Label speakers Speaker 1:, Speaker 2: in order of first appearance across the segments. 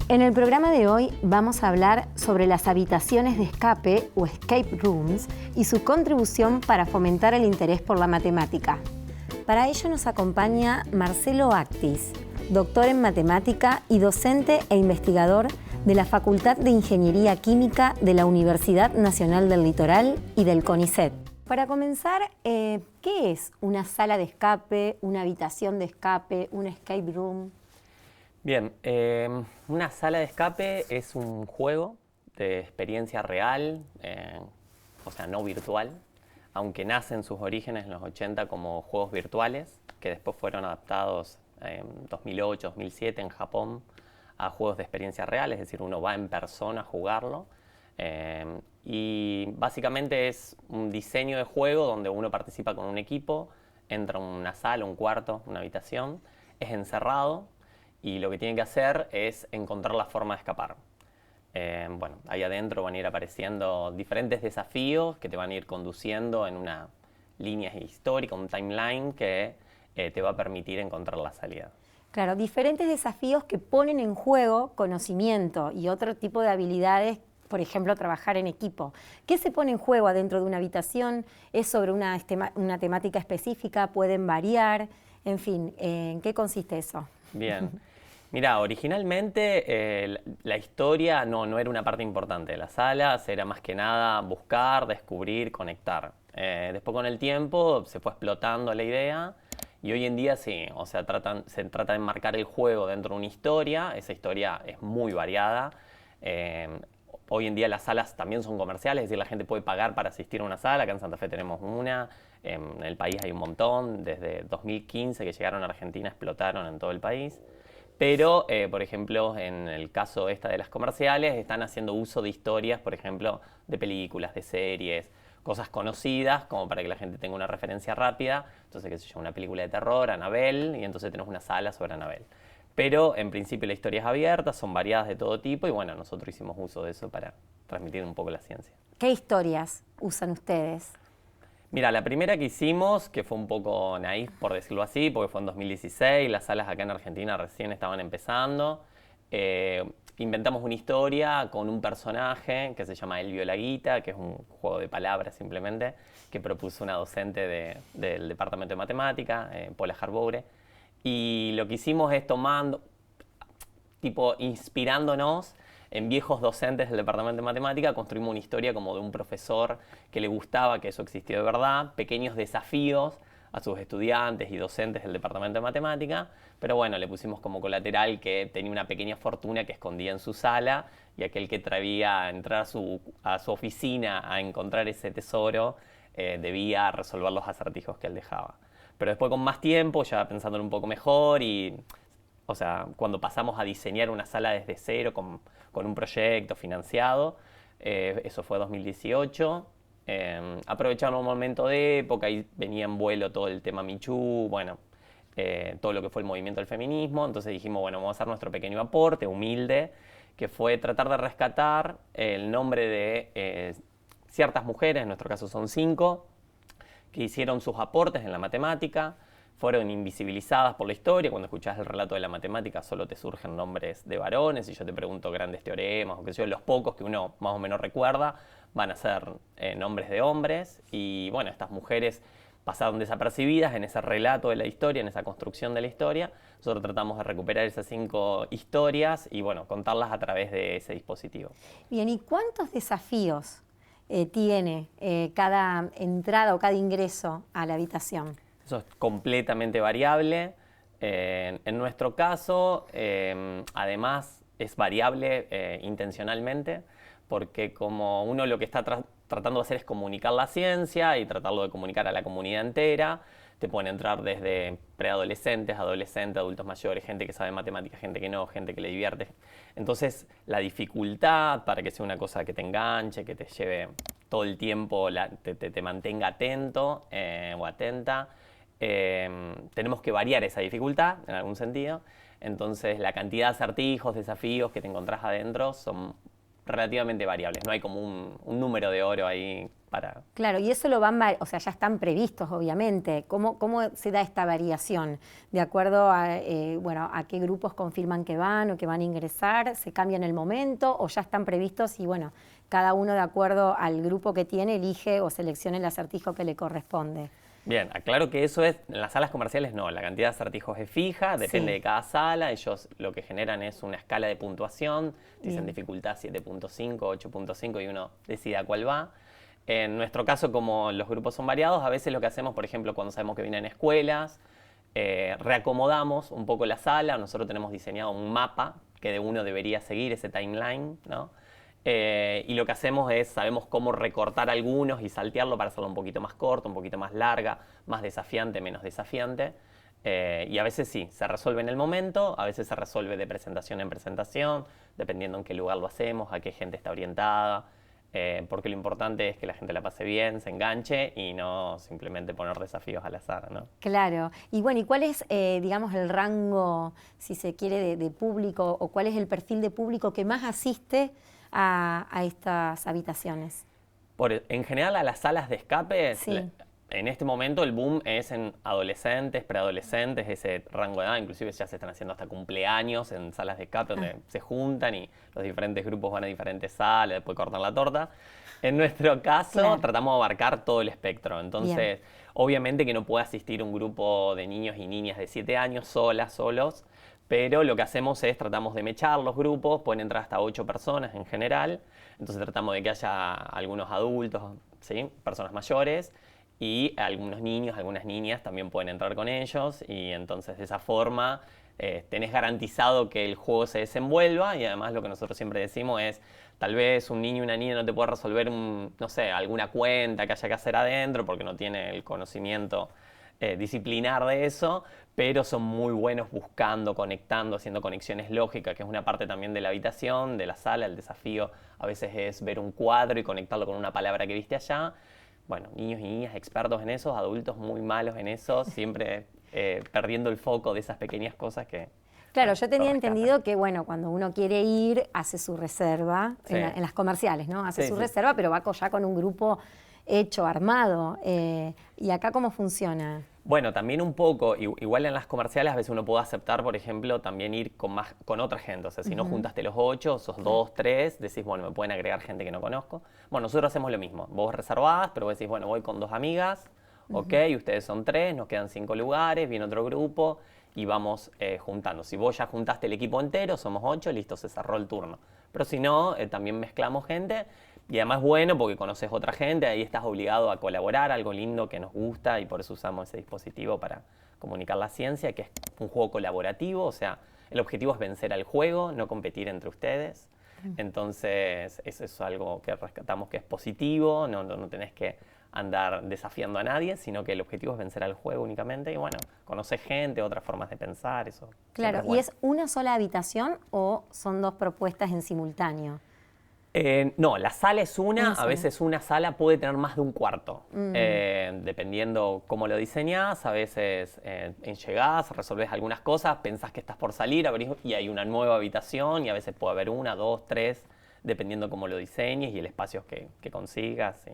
Speaker 1: En el programa de hoy vamos a hablar sobre las habitaciones de escape o escape rooms y su contribución para fomentar el interés por la matemática. Para ello nos acompaña Marcelo Actis, doctor en matemática y docente e investigador de la Facultad de Ingeniería Química de la Universidad Nacional del Litoral y del CONICET. Para comenzar, ¿qué es una sala de escape, una habitación de escape, un escape room?
Speaker 2: Bien, una sala de escape es un juego de experiencia real, o sea, no virtual, aunque nace en sus orígenes en los 80 como juegos virtuales, que después fueron adaptados en 2008, 2007 en Japón a juegos de experiencia real, es decir, uno va en persona a jugarlo. Y básicamente es un diseño de juego donde uno participa con un equipo, entra a una sala, un cuarto, una habitación, es encerrado y lo que tiene que hacer es encontrar la forma de escapar. Bueno, ahí adentro van a ir apareciendo diferentes desafíos que te van a ir conduciendo en una línea histórica, un timeline que te va a permitir encontrar la salida.
Speaker 1: Claro, diferentes desafíos que ponen en juego conocimiento y otro tipo de habilidades, por ejemplo, trabajar en equipo. ¿Qué se pone en juego adentro de una habitación? ¿Es sobre una temática específica? ¿Pueden variar? En fin, ¿en qué consiste eso?
Speaker 2: Bien. Mira, originalmente la historia no era una parte importante de las salas, era más que nada buscar, descubrir, conectar. Después con el tiempo se fue explotando la idea y hoy en día sí, o sea, se trata de enmarcar el juego dentro de una historia, esa historia es muy variada. Hoy en día las salas también son comerciales, es decir, la gente puede pagar para asistir a una sala, acá en Santa Fe tenemos una, en el país hay un montón, desde 2015 que llegaron a Argentina explotaron en todo el país. Pero, por ejemplo, en el caso de las comerciales, están haciendo uso de historias, por ejemplo, de películas, de series, cosas conocidas, como para que la gente tenga una referencia rápida. Entonces, qué sé yo, una película de terror, Annabelle, y entonces tenemos una sala sobre Annabelle. Pero, en principio, la historia es abierta, son variadas de todo tipo, y bueno, nosotros hicimos uso de eso para transmitir un poco la ciencia.
Speaker 1: ¿Qué historias usan ustedes?
Speaker 2: Mira, la primera que hicimos, que fue un poco naif por decirlo así, porque fue en 2016, las salas acá en Argentina recién estaban empezando, inventamos una historia con un personaje que se llama Elvio Laguita, que es un juego de palabras simplemente, que propuso una docente del Departamento de Matemática, Paula Harboure, y lo que hicimos es inspirándonos en viejos docentes del Departamento de Matemática, construimos una historia como de un profesor que le gustaba que eso existió de verdad, pequeños desafíos a sus estudiantes y docentes del Departamento de Matemática, pero bueno, le pusimos como colateral que tenía una pequeña fortuna que escondía en su sala y aquel que atrevía a entrar a su oficina a encontrar ese tesoro debía resolver los acertijos que él dejaba. Pero después con más tiempo, ya pensándolo un poco mejor o sea, cuando pasamos a diseñar una sala desde cero con un proyecto financiado, eso fue 2018, aprovechando un momento de época y venía en vuelo todo el tema Michu, bueno, todo lo que fue el movimiento del feminismo, entonces dijimos, bueno, vamos a hacer nuestro pequeño aporte, humilde, que fue tratar de rescatar el nombre de ciertas mujeres, en nuestro caso son 5, que hicieron sus aportes en la matemática, fueron invisibilizadas por la historia. Cuando escuchás el relato de la matemática solo te surgen nombres de varones y yo te pregunto grandes teoremas o qué sé yo, los pocos que uno más o menos recuerda van a ser nombres de hombres y bueno, estas mujeres pasaron desapercibidas en ese relato de la historia, en esa construcción de la historia. Nosotros tratamos de recuperar esas 5 historias y bueno, contarlas a través de ese dispositivo.
Speaker 1: Bien, ¿y cuántos desafíos tiene cada entrada o cada ingreso a la habitación?
Speaker 2: Eso es completamente variable. En nuestro caso, además, es variable intencionalmente, porque como uno lo que está tratando de hacer es comunicar la ciencia y tratarlo de comunicar a la comunidad entera, te pueden entrar desde preadolescentes, adolescentes, adultos mayores, gente que sabe matemáticas, gente que no, gente que le divierte. Entonces, la dificultad para que sea una cosa que te enganche, que te lleve todo el tiempo, te mantenga atento o atenta, tenemos que variar esa dificultad en algún sentido. Entonces la cantidad de acertijos, desafíos que te encontrás adentro son relativamente variables. No hay como un número de oro ahí para...
Speaker 1: Claro, y eso lo van, o sea, ya están previstos, obviamente. ¿Cómo se da esta variación? ¿De acuerdo a, bueno, a qué grupos confirman que van o que van a ingresar? ¿Se cambia en el momento o ya están previstos y, bueno, cada uno de acuerdo al grupo que tiene elige o selecciona el acertijo que le corresponde?
Speaker 2: Bien, aclaro que eso es, en las salas comerciales no, la cantidad de acertijos es fija, depende de cada sala, ellos lo que generan es una escala de puntuación, dicen dificultad 7.5, 8.5 y uno decide a cuál va. En nuestro caso, como los grupos son variados, a veces lo que hacemos, por ejemplo, cuando sabemos que vienen escuelas, reacomodamos un poco la sala, nosotros tenemos diseñado un mapa que de uno debería seguir ese timeline, ¿no? Y lo que hacemos es, sabemos cómo recortar algunos y saltearlo para hacerlo un poquito más corto, un poquito más larga, más desafiante, menos desafiante. Y a veces sí, se resuelve en el momento, a veces se resuelve de presentación en presentación, dependiendo en qué lugar lo hacemos, a qué gente está orientada, porque lo importante es que la gente la pase bien, se enganche y no simplemente poner desafíos al azar, ¿no?
Speaker 1: Claro. Y bueno, ¿y cuál es, digamos, el rango, si se quiere, de público o cuál es el perfil de público que más asiste a estas habitaciones?
Speaker 2: En general a las salas de escape,
Speaker 1: Sí.
Speaker 2: en este momento el boom es en adolescentes, preadolescentes, ese rango de edad, inclusive ya se están haciendo hasta cumpleaños en salas de escape donde se juntan y los diferentes grupos van a diferentes salas, después cortan la torta. En nuestro caso tratamos de abarcar todo el espectro, entonces obviamente que no puede asistir un grupo de niños y niñas de 7 años solos, pero lo que hacemos es, tratamos de mechar los grupos, pueden entrar hasta 8 personas en general, entonces tratamos de que haya algunos adultos, ¿sí? Personas mayores, y algunos niños, algunas niñas también pueden entrar con ellos, y entonces de esa forma tenés garantizado que el juego se desenvuelva, y además lo que nosotros siempre decimos es, tal vez un niño y una niña no te puede resolver, no sé, alguna cuenta que haya que hacer adentro, porque no tiene el conocimiento disciplinar de eso, pero son muy buenos buscando, conectando, haciendo conexiones lógicas, que es una parte también de la habitación, de la sala. El desafío a veces es ver un cuadro y conectarlo con una palabra que viste allá. Bueno, niños y niñas expertos en eso, adultos muy malos en eso, siempre perdiendo el foco de esas pequeñas cosas que...
Speaker 1: Claro, yo tenía entendido que, bueno, cuando uno quiere ir, hace su reserva, en las comerciales, ¿no? Hace su reserva, pero va ya con un grupo hecho, armado. ¿Y acá cómo funciona?
Speaker 2: Bueno, también un poco, igual en las comerciales a veces uno puede aceptar, por ejemplo, también ir con otra gente. O sea, si no juntaste los 8, sos 2, 3, decís, bueno, me pueden agregar gente que no conozco. Bueno, nosotros hacemos lo mismo. Vos reservás, pero vos decís, bueno, voy con 2 amigas, ok, ustedes son 3, nos quedan 5 lugares, viene otro grupo y vamos juntando. Si vos ya juntaste el equipo entero, somos 8, listo, se cerró el turno. Pero si no, también mezclamos gente. Y además bueno porque conoces otra gente, ahí estás obligado a colaborar, algo lindo que nos gusta y por eso usamos ese dispositivo para comunicar la ciencia, que es un juego colaborativo, o sea, el objetivo es vencer al juego, no competir entre ustedes. Entonces, eso es algo que rescatamos que es positivo, no tenés que andar desafiando a nadie, sino que el objetivo es vencer al juego únicamente y bueno, conocer gente, otras formas de pensar, eso.
Speaker 1: Claro,
Speaker 2: es bueno.
Speaker 1: ¿Y es una sola habitación o son 2 propuestas en simultáneo?
Speaker 2: No, la sala es una, a veces una sala puede tener más de un cuarto, dependiendo cómo lo diseñás, a veces llegás, resolvés algunas cosas, pensás que estás por salir, abrís y hay una nueva habitación y a veces puede haber 1, 2, 3, dependiendo cómo lo diseñes y el espacio que consigas. Sí.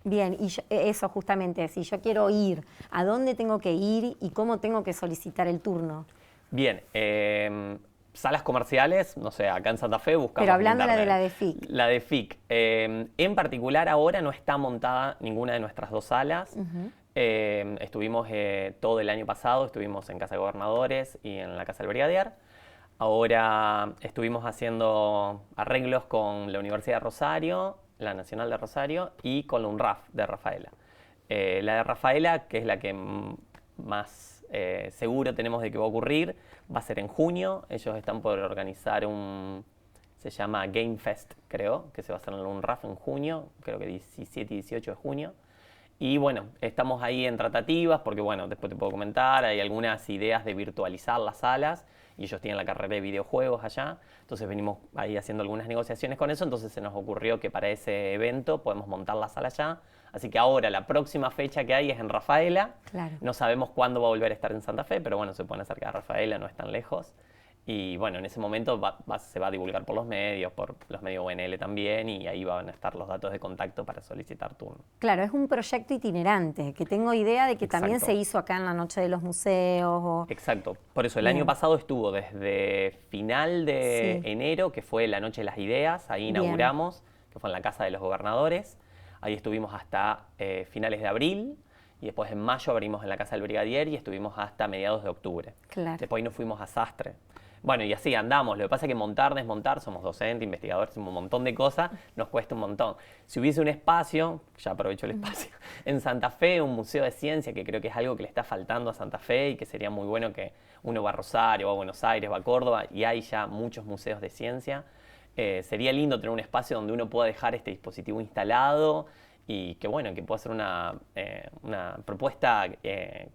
Speaker 1: Bien, y eso justamente, si yo quiero ir, ¿a dónde tengo que ir y cómo tengo que solicitar el turno?
Speaker 2: Bien, salas comerciales, no sé, acá en Santa Fe buscamos.
Speaker 1: Pero hablando de la de FIC.
Speaker 2: La de FIC. En particular ahora no está montada ninguna de nuestras 2 salas. Estuvimos todo el año pasado, estuvimos en Casa de Gobernadores y en la Casa del Brigadier. Ahora estuvimos haciendo arreglos con la Universidad de Rosario, la Nacional de Rosario y con la UNRAF de Rafaela. La de Rafaela, que es la que más seguro tenemos de que va a ocurrir, va a ser en junio. Ellos están por organizar se llama Game Fest, creo, que se va a hacer en la UNRAF en junio, creo que 17 y 18 de junio. Y bueno, estamos ahí en tratativas porque, bueno, después te puedo comentar, hay algunas ideas de virtualizar las salas y ellos tienen la carrera de videojuegos allá, entonces venimos ahí haciendo algunas negociaciones con eso, entonces se nos ocurrió que para ese evento podemos montar la sala allá, así que ahora la próxima fecha que hay es en Rafaela,
Speaker 1: Claro.
Speaker 2: No sabemos cuándo va a volver a estar en Santa Fe, pero bueno, se pueden acercar a Rafaela, no es tan lejos. Y bueno, en ese momento se va a divulgar por los medios UNL también, y ahí van a estar los datos de contacto para solicitar turno.
Speaker 1: Claro, es un proyecto itinerante, que tengo idea de que también se hizo acá en la Noche de los Museos.
Speaker 2: Exacto, por eso el año pasado estuvo desde final de enero, que fue la Noche de las Ideas, ahí inauguramos, que fue en la Casa de los Gobernadores, ahí estuvimos hasta finales de abril, y después en mayo abrimos en la Casa del Brigadier y estuvimos hasta mediados de octubre.
Speaker 1: Claro.
Speaker 2: Después nos fuimos a Sastre. Bueno, y así andamos. Lo que pasa es que montar, desmontar, somos docentes, investigadores, un montón de cosas, nos cuesta un montón. Si hubiese un espacio, ya aprovecho el espacio, en Santa Fe, un museo de ciencia, que creo que es algo que le está faltando a Santa Fe y que sería muy bueno que uno va a Rosario, va a Buenos Aires, va a Córdoba, y hay ya muchos museos de ciencia. Sería lindo tener un espacio donde uno pueda dejar este dispositivo instalado y que bueno, que pueda ser una propuesta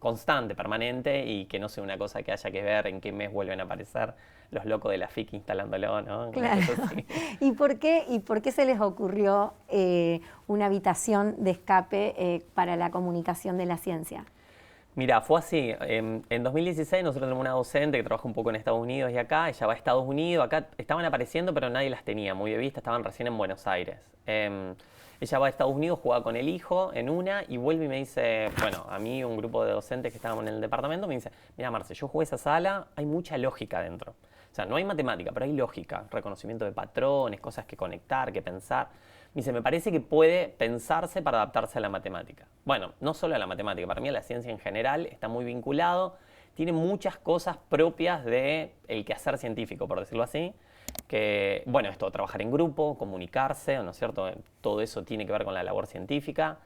Speaker 2: constante, permanente, y que no sea una cosa que haya que ver en qué mes vuelven a aparecer los locos de la FIC instalándolo, ¿no?
Speaker 1: Claro. ¿Y por qué se les ocurrió una habitación de escape para la comunicación de la ciencia?
Speaker 2: Mira, fue así. En 2016 nosotros tenemos una docente que trabaja un poco en Estados Unidos y acá. Ella va a Estados Unidos. Acá estaban apareciendo, pero nadie las tenía muy de vista. Estaban recién en Buenos Aires. Ella va a Estados Unidos, juega con el hijo en una y vuelve y me dice, bueno, a mí un grupo de docentes que estábamos en el departamento me dice, mira Marce, yo jugué esa sala, hay mucha lógica dentro. O sea, no hay matemática, pero hay lógica, reconocimiento de patrones, cosas que conectar, que pensar. Me dice, me parece que puede pensarse para adaptarse a la matemática. Bueno, no solo a la matemática, para mí a la ciencia en general está muy vinculado, tiene muchas cosas propias del quehacer científico, por decirlo así, que, bueno, esto, trabajar en grupo, comunicarse, ¿no es cierto? Todo eso tiene que ver con la labor científica.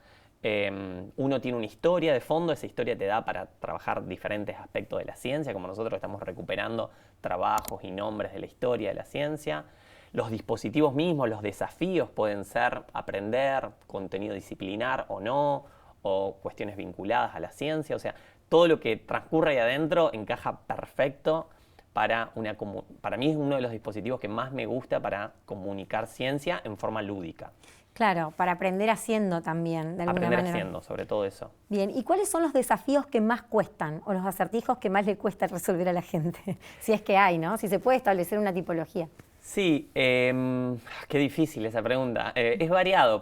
Speaker 2: Uno tiene una historia de fondo, esa historia te da para trabajar diferentes aspectos de la ciencia, como nosotros estamos recuperando trabajos y nombres de la historia de la ciencia. Los dispositivos mismos, los desafíos pueden ser aprender contenido disciplinar o no, o cuestiones vinculadas a la ciencia, o sea, todo lo que transcurre ahí adentro encaja perfecto para mí es uno de los dispositivos que más me gusta para comunicar ciencia en forma lúdica.
Speaker 1: Claro, para aprender haciendo también, de alguna manera.
Speaker 2: Aprender haciendo, sobre todo eso.
Speaker 1: Bien, ¿y cuáles son los desafíos que más cuestan o los acertijos que más le cuesta resolver a la gente? Si es que hay, ¿no? Si se puede establecer una tipología.
Speaker 2: Sí, qué difícil esa pregunta. Es variado,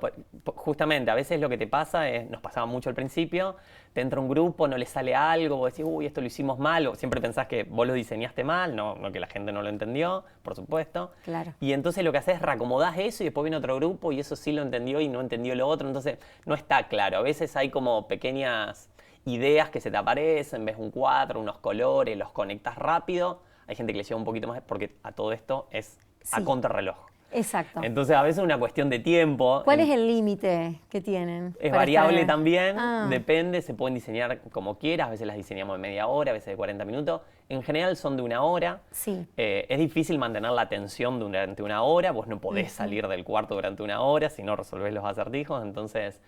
Speaker 2: justamente a veces lo que te pasa es, nos pasaba mucho al principio, te entra un grupo, no le sale algo, vos decís, uy, esto lo hicimos mal, o siempre pensás que vos lo diseñaste mal, no que la gente no lo entendió, por supuesto.
Speaker 1: Claro.
Speaker 2: Y entonces lo que haces es reacomodás eso y después viene otro grupo y eso sí lo entendió y no entendió lo otro, entonces no está claro. A veces hay como pequeñas ideas que se te aparecen, ves un cuadro, unos colores, los conectas rápido. Hay gente que le lleva un poquito más, porque a todo esto es a contrarreloj.
Speaker 1: Exacto.
Speaker 2: Entonces a veces es una cuestión de tiempo.
Speaker 1: ¿Cuál es el límite que tienen?
Speaker 2: Es variable también, depende, se pueden diseñar como quieras, a veces las diseñamos de media hora, a veces de 40 minutos. En general son de una hora.
Speaker 1: Sí.
Speaker 2: Es difícil mantener la atención durante una hora, vos no podés salir del cuarto durante una hora si no resolvés los acertijos, entonces,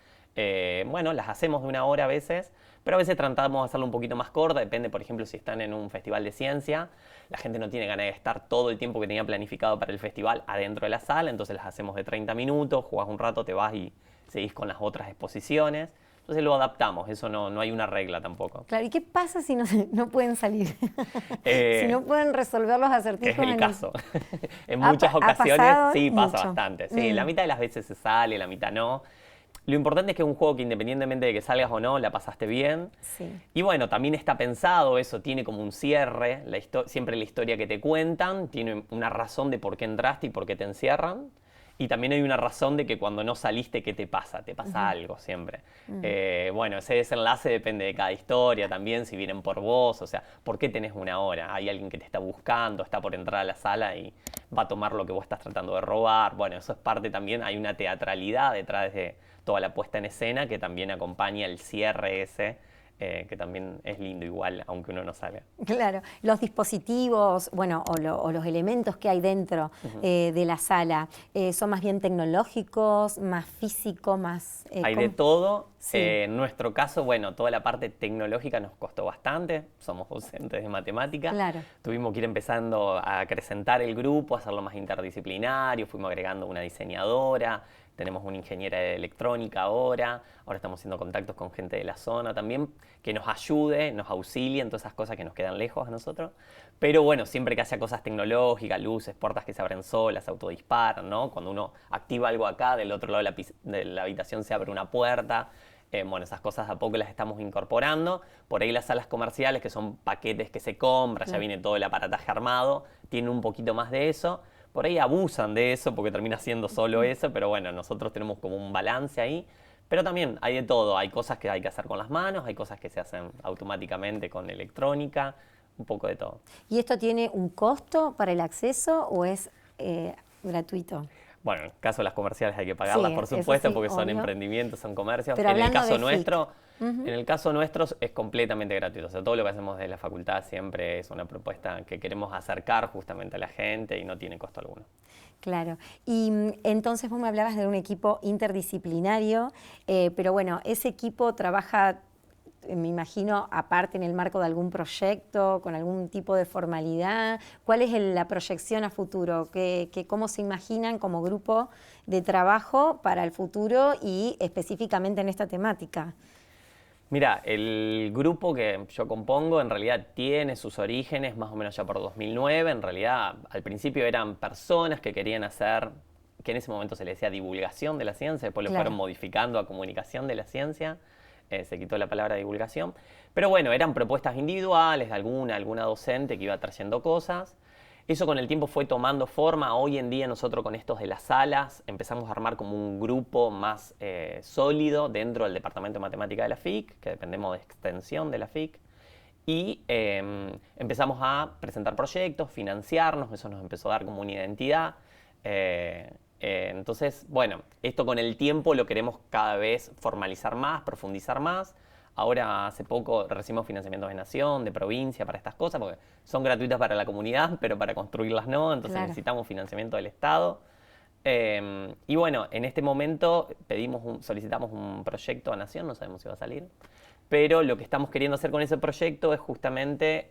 Speaker 2: bueno, las hacemos de una hora a veces, pero a veces tratamos de hacerlo un poquito más corta, depende, por ejemplo, si están en un festival de ciencia, la gente no tiene ganas de estar todo el tiempo que tenía planificado para el festival adentro de la sala, entonces las hacemos de 30 minutos, jugás un rato, te vas y seguís con las otras exposiciones. Entonces lo adaptamos, eso no hay una regla tampoco.
Speaker 1: Claro, ¿y qué pasa si no pueden salir? Si no pueden resolver los acertijos.
Speaker 2: Es el caso. En muchas ocasiones sí pasa
Speaker 1: mucho.
Speaker 2: bastante. Sí, la mitad de las veces se sale, la mitad no. Lo importante es que es un juego que independientemente de que salgas o no, la pasaste bien.
Speaker 1: Sí.
Speaker 2: Y bueno, también está pensado, eso tiene como un cierre, siempre la historia que te cuentan, tiene una razón de por qué entraste y por qué te encierran. Y también hay una razón de que cuando no saliste, ¿qué te pasa? Te pasa algo siempre. Bueno, ese desenlace depende de cada historia también, si vienen por vos, o sea, ¿por qué tenés una hora? Hay alguien que te está buscando, está por entrar a la sala y va a tomar lo que vos estás tratando de robar. Bueno, eso es parte también, hay una teatralidad detrás de toda la puesta en escena que también acompaña el cierre ese, que también es lindo igual, aunque uno no salga.
Speaker 1: Claro, los dispositivos, bueno, o los elementos que hay dentro de la sala, ¿son más bien tecnológicos, más físicos, más...?
Speaker 2: Hay de todo. Sí. En nuestro caso, bueno, toda la parte tecnológica nos costó bastante, somos docentes de matemática.
Speaker 1: Claro.
Speaker 2: Tuvimos que ir empezando a acrecentar el grupo, a hacerlo más interdisciplinario, fuimos agregando una diseñadora, tenemos una ingeniera de electrónica ahora estamos haciendo contactos con gente de la zona también, que nos ayude, nos auxilie en todas esas cosas que nos quedan lejos a nosotros. Pero bueno, siempre que haya cosas tecnológicas, luces, puertas que se abren solas, se autodisparan, ¿no? Cuando uno activa algo acá, del otro lado de la habitación se abre una puerta. Bueno, esas cosas a poco las estamos incorporando. Por ahí las salas comerciales, que son paquetes que se compran, ya viene todo el aparataje armado, tienen un poquito más de eso. Por ahí abusan de eso porque termina siendo solo eso, pero bueno, nosotros tenemos como un balance ahí. Pero también hay de todo, hay cosas que hay que hacer con las manos, hay cosas que se hacen automáticamente con electrónica, un poco de todo.
Speaker 1: ¿Y esto tiene un costo para el acceso o es gratuito?
Speaker 2: Bueno, en el caso de las comerciales hay que pagarlas, por supuesto, porque son emprendimientos, son comercios.
Speaker 1: Pero
Speaker 2: en el caso
Speaker 1: de
Speaker 2: nuestro, en el caso nuestro es completamente gratuito. O sea, todo lo que hacemos de la facultad siempre es una propuesta que queremos acercar justamente a la gente y no tiene costo alguno.
Speaker 1: Claro. Y entonces vos me hablabas de un equipo interdisciplinario, pero bueno, ese equipo trabaja, me imagino, aparte en el marco de algún proyecto, con algún tipo de formalidad. ¿Cuál es la proyección a futuro? ¿Cómo se imaginan como grupo de trabajo para el futuro y específicamente en esta temática?
Speaker 2: Mira, el grupo que yo compongo en realidad tiene sus orígenes más o menos ya por 2009. En realidad, al principio eran personas que querían hacer, que en ese momento se le decía divulgación de la ciencia, después lo fueron modificando a comunicación de la ciencia. Se quitó la palabra divulgación. Pero bueno, eran propuestas individuales de alguna docente que iba trayendo cosas. Eso con el tiempo fue tomando forma. Hoy en día nosotros con estos de las salas empezamos a armar como un grupo más sólido dentro del Departamento de Matemática de la FIC, que dependemos de extensión de la FIC. Y empezamos a presentar proyectos, financiarnos, eso nos empezó a dar como una identidad. Entonces, bueno, esto con el tiempo lo queremos cada vez formalizar más, profundizar más. Ahora, hace poco, recibimos financiamientos de nación, de provincia para estas cosas, porque son gratuitas para la comunidad, pero para construirlas no, entonces necesitamos financiamiento del Estado. Y bueno, en este momento solicitamos un proyecto a nación, no sabemos si va a salir, pero lo que estamos queriendo hacer con ese proyecto es justamente,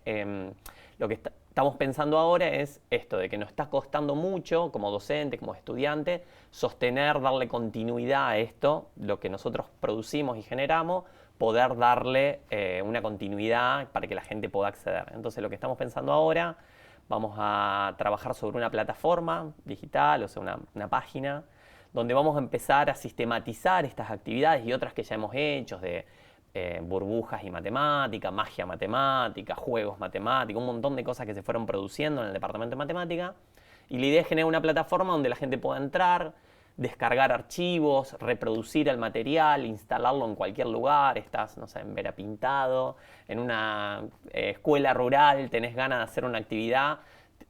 Speaker 2: lo que estamos pensando ahora es esto, de que nos está costando mucho como docente, como estudiante, sostener, darle continuidad a esto, lo que nosotros producimos y generamos, poder darle una continuidad para que la gente pueda acceder. Entonces lo que estamos pensando ahora, vamos a trabajar sobre una plataforma digital, o sea, una página, donde vamos a empezar a sistematizar estas actividades y otras que ya hemos hecho, de burbujas y matemática, magia matemática, juegos matemáticos, un montón de cosas que se fueron produciendo en el departamento de matemática. Y la idea es generar una plataforma donde la gente pueda entrar, descargar archivos, reproducir el material, instalarlo en cualquier lugar. Estás, no sé, en Vera Pintado, en una escuela rural, tenés ganas de hacer una actividad,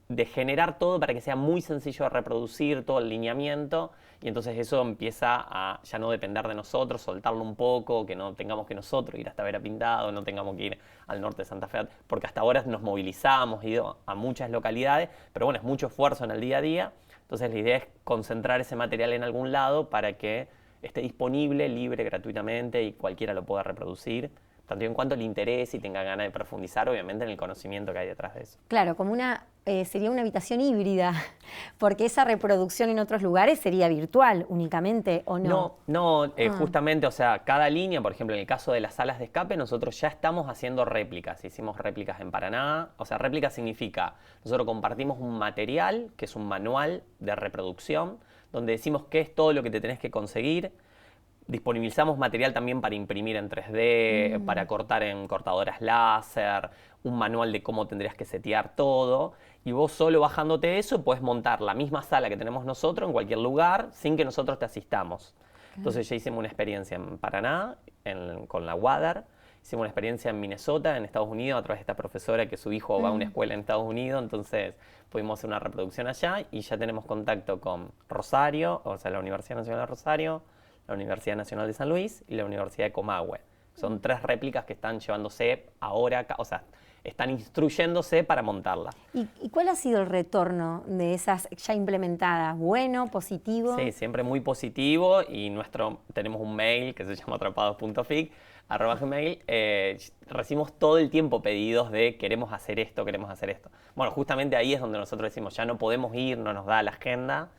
Speaker 2: de generar todo para que sea muy sencillo de reproducir, todo el lineamiento, y entonces eso empieza a ya no depender de nosotros, soltarlo un poco, que no tengamos que nosotros ir hasta Vera Pintado, no tengamos que ir al norte de Santa Fe, porque hasta ahora nos movilizamos, hemos ido a muchas localidades, pero bueno, es mucho esfuerzo en el día a día. Entonces la idea es concentrar ese material en algún lado para que esté disponible, libre, gratuitamente y cualquiera lo pueda reproducir, tanto en cuanto le interese y tenga ganas de profundizar, obviamente, en el conocimiento que hay detrás de eso.
Speaker 1: Claro, como sería una habitación híbrida, porque esa reproducción en otros lugares sería virtual únicamente, ¿o no?
Speaker 2: No, justamente, o sea, cada línea, por ejemplo, en el caso de las salas de escape, nosotros ya estamos haciendo réplicas. Hicimos réplicas en Paraná. O sea, réplica significa, nosotros compartimos un material, que es un manual de reproducción, donde decimos qué es todo lo que te tenés que conseguir. Disponibilizamos material también para imprimir en 3D, para cortar en cortadoras láser, un manual de cómo tendrías que setear todo. Y vos solo bajándote eso puedes montar la misma sala que tenemos nosotros en cualquier lugar sin que nosotros te asistamos. Entonces ya hicimos una experiencia en Paraná con la WADER, hicimos una experiencia en Minnesota, en Estados Unidos, a través de esta profesora que su hijo va a una escuela en Estados Unidos, entonces pudimos hacer una reproducción allá y ya tenemos contacto con Rosario, o sea, la Universidad Nacional de Rosario, la Universidad Nacional de San Luis y la Universidad de Comahue. Son 3 réplicas que están llevándose ahora, o sea, están instruyéndose para montarla.
Speaker 1: ¿Y cuál ha sido el retorno de esas ya implementadas? ¿Bueno, positivo?
Speaker 2: Sí, siempre muy positivo, y tenemos un mail que se llama atrapados.fic, @gmail, recibimos todo el tiempo pedidos de queremos hacer esto, queremos hacer esto. Bueno, justamente ahí es donde nosotros decimos, ya no podemos ir, no nos da la agenda,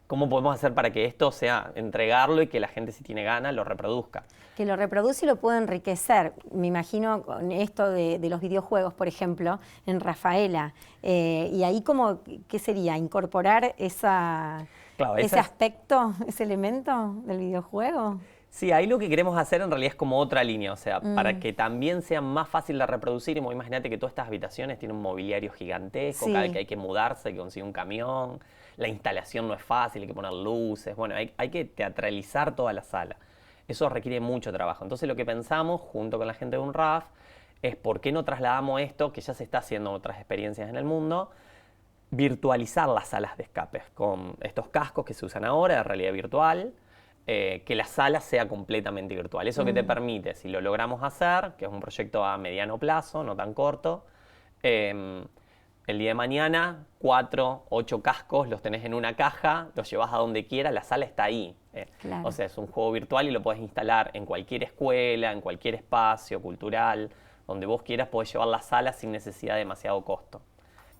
Speaker 2: ¿Cómo podemos hacer para que esto sea entregarlo y que la gente, si tiene ganas, lo reproduzca?
Speaker 1: Que lo reproduce y lo puede enriquecer. Me imagino con esto de los videojuegos, por ejemplo, en Rafaela. Y ahí como, ¿qué sería? Incorporar
Speaker 2: Claro,
Speaker 1: ese aspecto, ese elemento del videojuego.
Speaker 2: Sí, ahí lo que queremos hacer en realidad es como otra línea, o sea, para que también sea más fácil de reproducir. Imagínate que todas estas habitaciones tienen un mobiliario gigantesco,
Speaker 1: Sí.
Speaker 2: cada vez que hay que mudarse, hay que conseguir un camión, la instalación no es fácil, hay que poner luces, bueno, hay que teatralizar toda la sala. Eso requiere mucho trabajo. Entonces lo que pensamos, junto con la gente de UNRAF, es por qué no trasladamos esto, que ya se está haciendo en otras experiencias en el mundo, virtualizar las salas de escape con estos cascos que se usan ahora de realidad virtual, que la sala sea completamente virtual. Eso que te permite, si lo logramos hacer, que es un proyecto a mediano plazo, no tan corto, el día de mañana, 4, 8 cascos los tenés en una caja, los llevas a donde quieras, la sala está ahí.
Speaker 1: Claro.
Speaker 2: O sea, es un juego virtual y lo podés instalar en cualquier escuela, en cualquier espacio cultural, donde vos quieras podés llevar la sala sin necesidad de demasiado costo.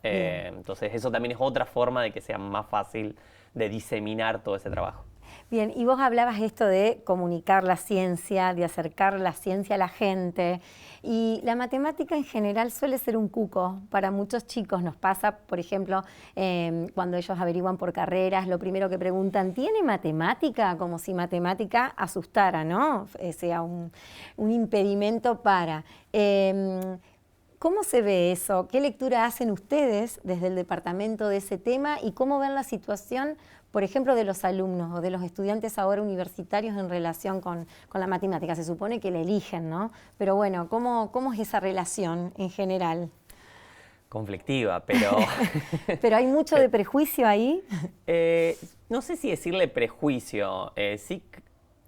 Speaker 2: Entonces eso también es otra forma de que sea más fácil de diseminar todo ese trabajo.
Speaker 1: Bien, y vos hablabas esto de comunicar la ciencia, de acercar la ciencia a la gente, y la matemática en general suele ser un cuco para muchos chicos. Nos pasa, por ejemplo, cuando ellos averiguan por carreras, lo primero que preguntan, ¿tiene matemática? Como si matemática asustara, ¿no? Sea un impedimento para... ¿Cómo se ve eso? ¿Qué lectura hacen ustedes desde el departamento de ese tema y cómo ven la situación, por ejemplo, de los alumnos o de los estudiantes ahora universitarios en relación con la matemática? Se supone que la eligen, ¿no? Pero bueno, ¿cómo es esa relación en general?
Speaker 2: Conflictiva, pero...
Speaker 1: ¿Pero hay mucho de prejuicio ahí?
Speaker 2: No sé si decirle prejuicio.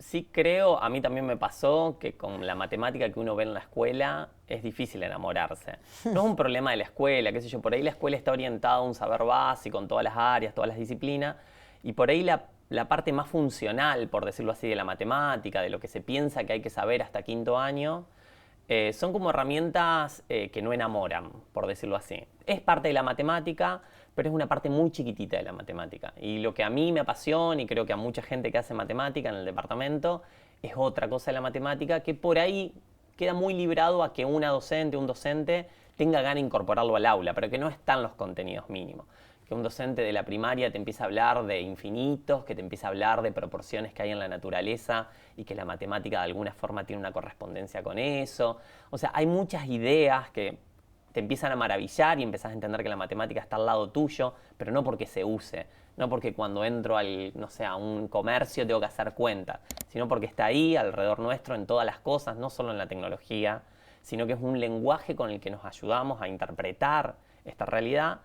Speaker 2: Sí creo, a mí también me pasó que con la matemática que uno ve en la escuela es difícil enamorarse. No es un problema de la escuela, qué sé yo, por ahí la escuela está orientada a un saber básico en todas las áreas, todas las disciplinas, y por ahí la parte más funcional, por decirlo así, de la matemática, de lo que se piensa que hay que saber hasta quinto año, son como herramientas que no enamoran, por decirlo así. Es parte de la matemática, pero es una parte muy chiquitita de la matemática. Y lo que a mí me apasiona, y creo que a mucha gente que hace matemática en el departamento, es otra cosa de la matemática que por ahí queda muy librado a que un docente tenga ganas de incorporarlo al aula, pero que no están los contenidos mínimos. Que un docente de la primaria te empieza a hablar de infinitos, que te empieza a hablar de proporciones que hay en la naturaleza y que la matemática de alguna forma tiene una correspondencia con eso. O sea, hay muchas ideas que te empiezan a maravillar y empezás a entender que la matemática está al lado tuyo, pero no porque se use, no porque cuando entro a un comercio tengo que hacer cuenta, sino porque está ahí alrededor nuestro en todas las cosas, no solo en la tecnología, sino que es un lenguaje con el que nos ayudamos a interpretar esta realidad.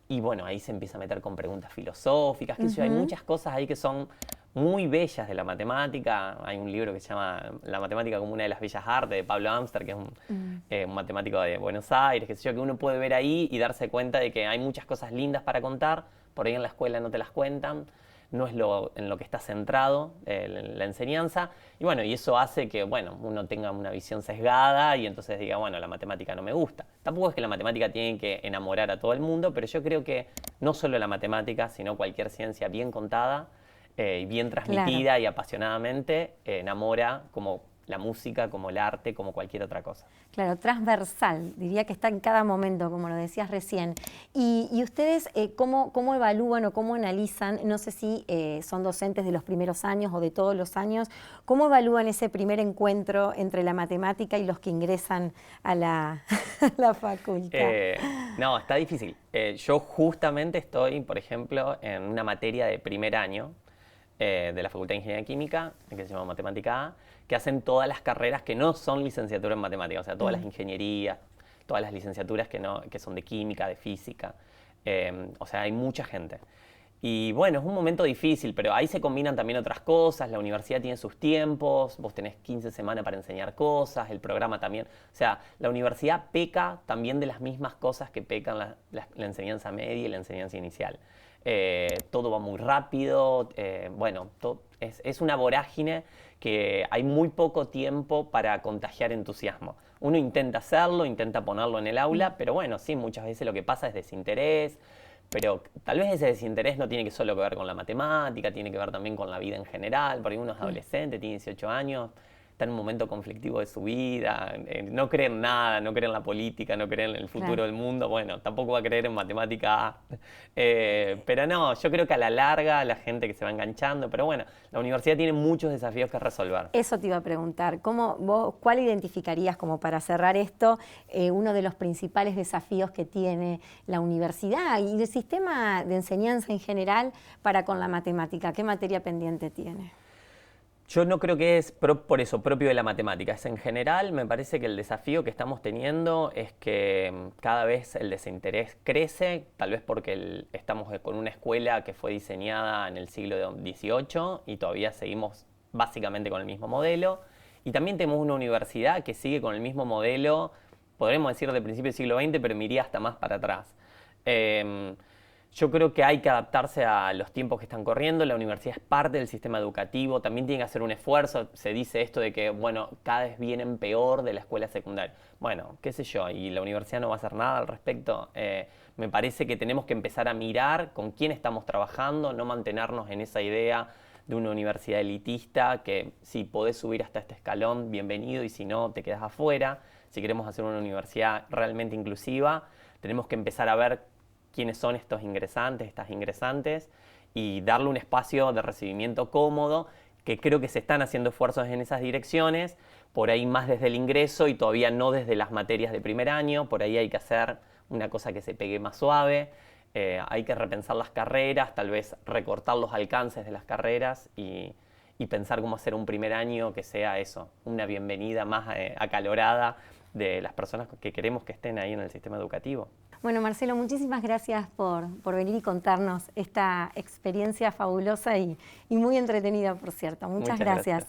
Speaker 2: Y bueno, ahí se empieza a meter con preguntas filosóficas, qué sé yo, hay muchas cosas ahí que son muy bellas de la matemática. Hay un libro que se llama La matemática como una de las bellas artes, de Pablo Amster, que es un matemático de Buenos Aires, qué sé yo, que uno puede ver ahí y darse cuenta de que hay muchas cosas lindas para contar, por ahí en la escuela no te las cuentan, no es en lo que está centrado la enseñanza, y bueno, y eso hace que, bueno, uno tenga una visión sesgada y entonces diga, bueno, la matemática no me gusta. Tampoco es que la matemática tiene que enamorar a todo el mundo, pero yo creo que no solo la matemática, sino cualquier ciencia bien contada, y bien transmitida, claro, y apasionadamente, enamora como la música, como el arte, como cualquier otra cosa.
Speaker 1: Claro, transversal, diría que está en cada momento, como lo decías recién. Y ustedes, ¿cómo evalúan o cómo analizan, no sé si son docentes de los primeros años o de todos los años, cómo evalúan ese primer encuentro entre la matemática y los que ingresan a la facultad?
Speaker 2: No, está difícil. Yo justamente estoy, por ejemplo, en una materia de primer año, de la Facultad de Ingeniería Química, que se llama Matemática A, que hacen todas las carreras que no son licenciatura en matemáticas, o sea, todas las ingenierías, todas las licenciaturas que son de química, de física, o sea, hay mucha gente. Y bueno, es un momento difícil, pero ahí se combinan también otras cosas, la universidad tiene sus tiempos, vos tenés 15 semanas para enseñar cosas, el programa también, o sea, la universidad peca también de las mismas cosas que pecan la enseñanza media y la enseñanza inicial. Todo va muy rápido, bueno, es una vorágine que hay muy poco tiempo para contagiar entusiasmo. Uno intenta hacerlo, intenta ponerlo en el aula, pero bueno, sí, muchas veces lo que pasa es desinterés, pero tal vez ese desinterés no tiene que solo que ver con la matemática, tiene que ver también con la vida en general, porque uno es adolescente, tiene 18 años, está en un momento conflictivo de su vida, no cree en nada, no cree en la política, no cree en el futuro del mundo, bueno, tampoco va a creer en matemática, pero no, yo creo que a la larga la gente que se va enganchando, pero bueno, la universidad tiene muchos desafíos que resolver.
Speaker 1: Eso te iba a preguntar, ¿cuál identificarías, como para cerrar esto, uno de los principales desafíos que tiene la universidad y el sistema de enseñanza en general para con la matemática? ¿Qué materia pendiente tiene?
Speaker 2: Yo no creo que es por eso propio de la matemática. Es en general, me parece que el desafío que estamos teniendo es que cada vez el desinterés crece, tal vez porque estamos con una escuela que fue diseñada en el siglo XVIII y todavía seguimos básicamente con el mismo modelo. Y también tenemos una universidad que sigue con el mismo modelo, podremos decir del principio del siglo XX, pero me iría hasta más para atrás. Yo creo que hay que adaptarse a los tiempos que están corriendo, la universidad es parte del sistema educativo, también tiene que hacer un esfuerzo, se dice esto de que, bueno, cada vez vienen peor de la escuela secundaria. Bueno, qué sé yo, y la universidad no va a hacer nada al respecto. Me parece que tenemos que empezar a mirar con quién estamos trabajando, no mantenernos en esa idea de una universidad elitista, que si podés subir hasta este escalón, bienvenido, y si no, te quedás afuera. Si queremos hacer una universidad realmente inclusiva, tenemos que empezar a ver quiénes son estos ingresantes, estas ingresantes, y darle un espacio de recibimiento cómodo, que creo que se están haciendo esfuerzos en esas direcciones, por ahí más desde el ingreso y todavía no desde las materias de primer año, por ahí hay que hacer una cosa que se pegue más suave, hay que repensar las carreras, tal vez recortar los alcances de las carreras y pensar cómo hacer un primer año que sea eso, una bienvenida más acalorada de las personas que queremos que estén ahí en el sistema educativo.
Speaker 1: Bueno, Marcelo, muchísimas gracias por venir y contarnos esta experiencia fabulosa y muy entretenida, por cierto. Muchas gracias.